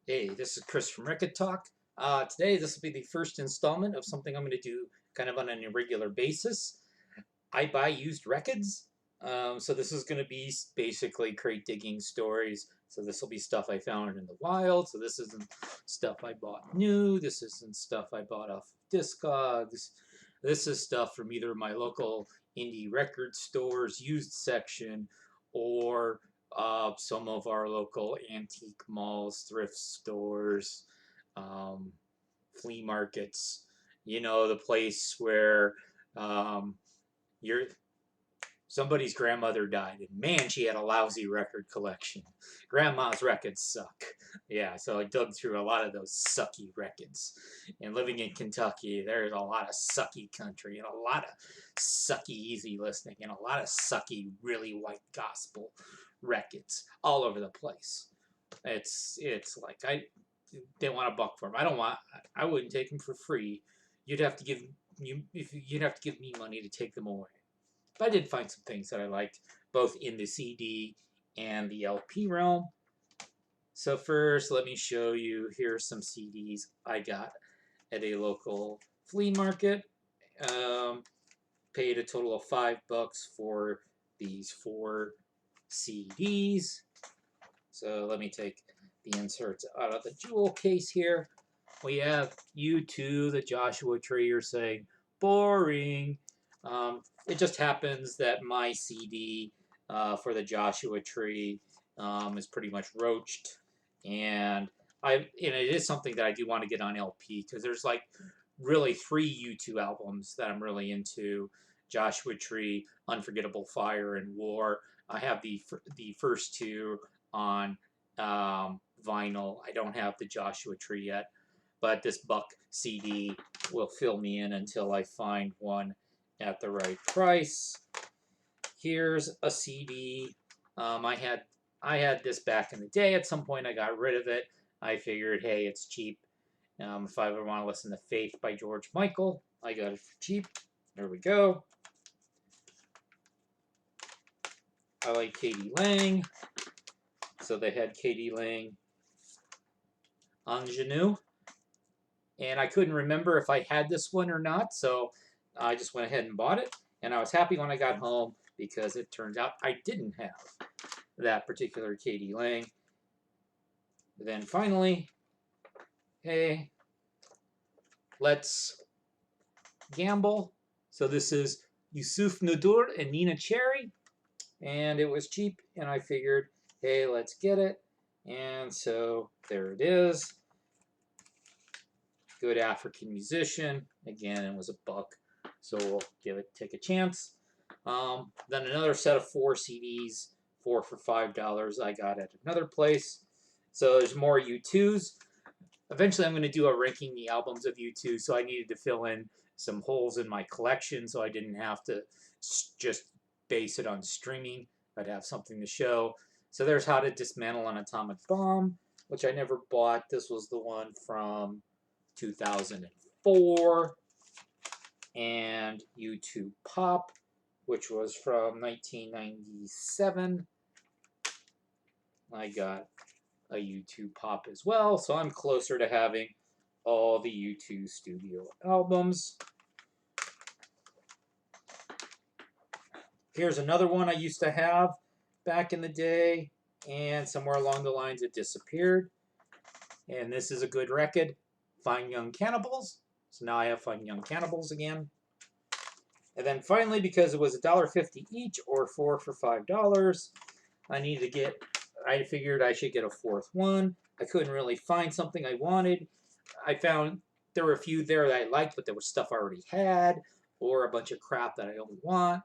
Hey, this is Chris from Rekkid Talk. Today, this will be the first installment of something I'm going to do kind of on an irregular basis. I buy used Rekkids. So this is going to be basically crate digging stories. So this will be stuff I found in the wild. So this isn't stuff I bought new. This isn't stuff I bought off of Discogs. This is stuff from either my local indie record stores used section or some of our local antique malls, thrift stores, um, flea markets. You know, the place where um, you're somebody's grandmother died, and man, she had a lousy record collection. Grandma's records suck. Yeah, so I dug through a lot of those sucky records. And living in Kentucky, there's a lot of sucky country and a lot of sucky easy listening and a lot of sucky really white gospel records all over the place. It's like they want a buck for them. I wouldn't take them for free. You'd have to give you'd have to give me money to take them away. But I did find some things that I liked, both in the CD and the LP realm. So first, let me show you. Here's some CDs I got at a local flea market. Um, Paid a total of $5 for these 4 CDs. So let me take the inserts out of the jewel case here. We have U2, the Joshua Tree. You're saying boring. It just happens that my CD for the Joshua Tree is pretty much roached, and it is something that I do want to get on LP because there's like really 3 U2 albums that I'm really into: Joshua Tree, Unforgettable Fire, and War. I have the first 2 on vinyl. I don't have the Joshua Tree yet, but this buck CD will fill me in until I find one at the right price. Here's a CD. I had this back in the day. At some point, I got rid of it. I figured, hey, it's cheap. If I ever want to listen to Faith by George Michael, I got it for cheap. There we go. I like Katie Lang. So they had Katie Lang Ingenue. And I couldn't remember if I had this one or not, so I just went ahead and bought it. And I was happy when I got home because it turns out I didn't have that particular Katie Lang. Then finally, hey, let's gamble. So this is Yusuf Nadur and Nina Cherry, and it was cheap, and I figured, hey, let's get it. And so there it is. Good African musician. Again, it was a buck, so we'll take a chance. Then another set of 4 CDs, 4 for $5. I got at another place. So there's more U2s. Eventually, I'm going to do a ranking the albums of U2, so I needed to fill in some holes in my collection, so I didn't have to just base it on streaming. I'd have something to show. So there's How to Dismantle an Atomic Bomb, which I never bought. This was the one from 2004, and U2 Pop, which was from 1997. I got a U2 Pop as well, so I'm closer to having all the U2 studio albums. Here's another one I used to have back in the day, and somewhere along the lines it disappeared. And this is a good record, Fine Young Cannibals. So now I have Fine Young Cannibals again. And then finally, because it was $1.50 each or 4 for $5, I figured I should get a 4th one. I couldn't really find something I wanted. I found there were a few there that I liked, but there was stuff I already had, or a bunch of crap that I don't want.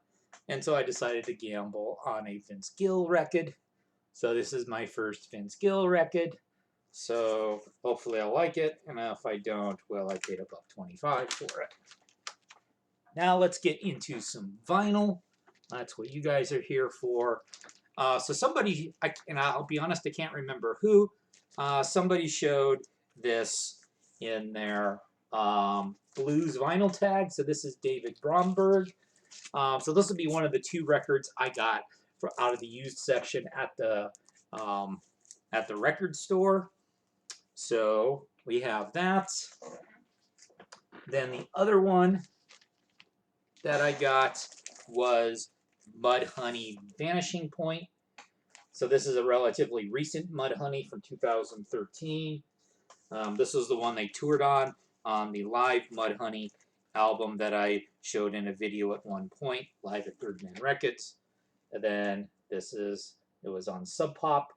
And so I decided to gamble on a Vince Gill record. So this is my first Vince Gill record. So hopefully I'll like it, and if I don't, well, I paid $1.25 for it. Now let's get into some vinyl. That's what you guys are here for. So somebody, and I'll be honest, I can't remember who, somebody showed this in their blues vinyl tag. So this is David Bromberg. So this will be one of the 2 records I got out of the used section at the record store. So we have that. Then the other one that I got was Mud Honey Vanishing Point. So this is a relatively recent Mud Honey from 2013. This was the one they toured on the live Mud Honey album that I showed in a video at one point, live at Birdman Rekkids. And then it was on Sub Pop.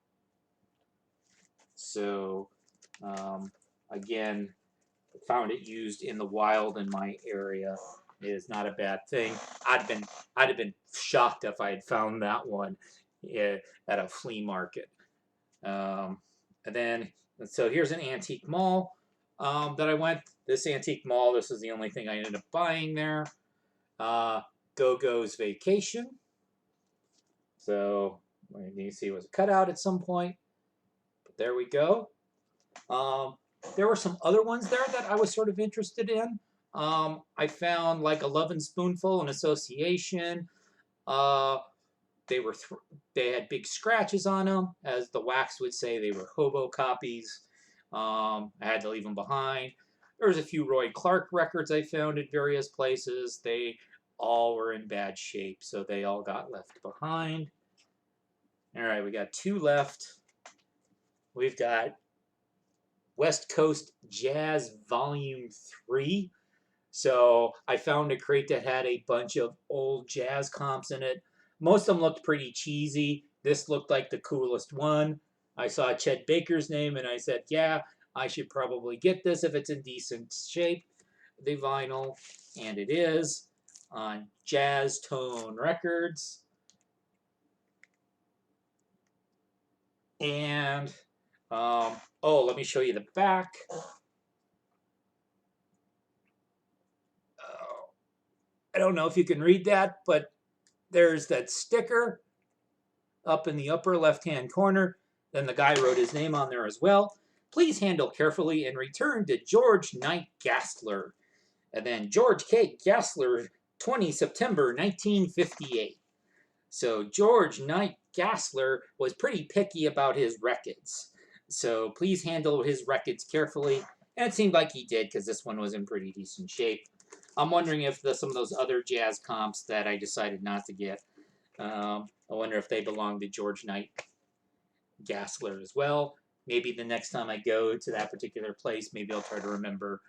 So again, found it used in the wild in my area. It is not a bad thing. I'd have been shocked if I had found that one at a flea market. And then, so here's an antique mall that I went. This antique mall, this is the only thing I ended up buying there. Go-Go's Vacation. So, you can see it was cut out at some point. But there we go. There were some other ones there that I was sort of interested in. I found like a Lovin' Spoonful, an association. They had big scratches on them, as the wax would say. They were hobo copies. I had to leave them behind. There was a few Roy Clark records I found at various places. They all were in bad shape, so they all got left behind. All right, we got two left. We've got West Coast Jazz Volume 3. So I found a crate that had a bunch of old jazz comps in it. Most of them looked pretty cheesy. This looked like the coolest one. I saw Chet Baker's name and I said, yeah, I should probably get this if it's in decent shape. The vinyl, and it is, on Jazz Tone Records. And, let me show you the back. I don't know if you can read that, but there's that sticker up in the upper left-hand corner. Then the guy wrote his name on there as well. Please handle carefully and return to George Knight Gassler. And then George K. Gassler, 20 September 1958. So George Knight Gassler was pretty picky about his Rekkids. So please handle his Rekkids carefully. And it seemed like he did, because this one was in pretty decent shape. I'm wondering if some of those other jazz comps that I decided not to get, I wonder if they belong to George Knight Gassler as well. Maybe the next time I go to that particular place, maybe I'll try to remember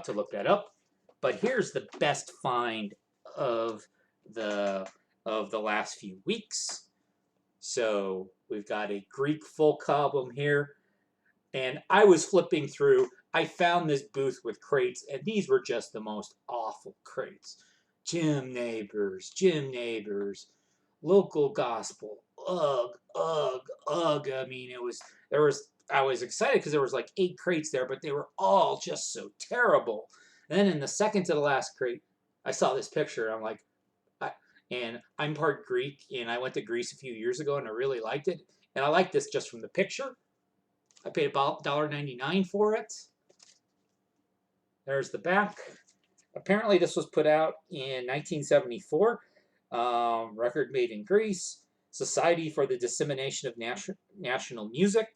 to look that up. But here's the best find of the last few weeks. So we've got a Greek folk album here. And I was flipping through. I found this booth with crates, and these were just the most awful crates. Jim Neighbors, local gospel, ugh. I mean, I was excited because there was like 8 crates there, but they were all just so terrible. And then in the second to the last crate, I saw this picture, and I'm like, and I'm part Greek, and I went to Greece a few years ago, and I really liked it. And I liked this just from the picture. I paid about $1.99 for it. There's the back. Apparently this was put out in 1974. Record made in Greece. Society for the Dissemination of National Music.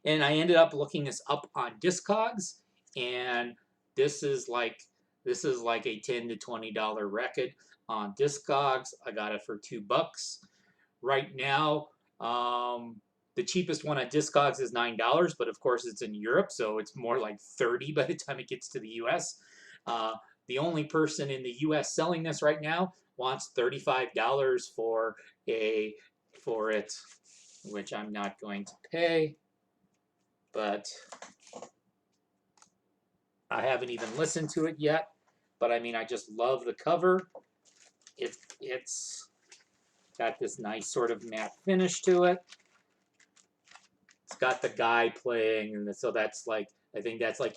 And I ended up looking this up on Discogs. And this is like a $10 to $20 record on Discogs. I got it for $2. Right now, the cheapest one on Discogs is $9, but of course it's in Europe, so it's more like $30 by the time it gets to the US. The only person in the US selling this right now wants $35 for it, which I'm not going to pay. But I haven't even listened to it yet. But I mean, I just love the cover. It's got this nice sort of matte finish to it. It's got the guy playing, and so that's like, I think that's like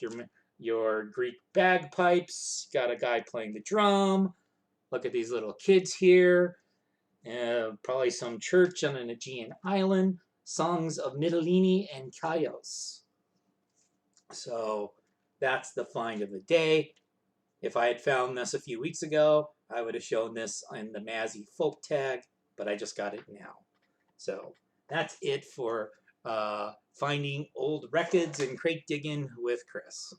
your Greek bagpipes. Got a guy playing the drum. Look at these little kids here. Probably some church on an Aegean island. Songs of Mytilene and Chios. So that's the find of the day. If I had found this a few weeks ago, I would have shown this in the Mazzy folk tag, but I just got it now. So that's it for finding old Rekkids and crate digging with Chris.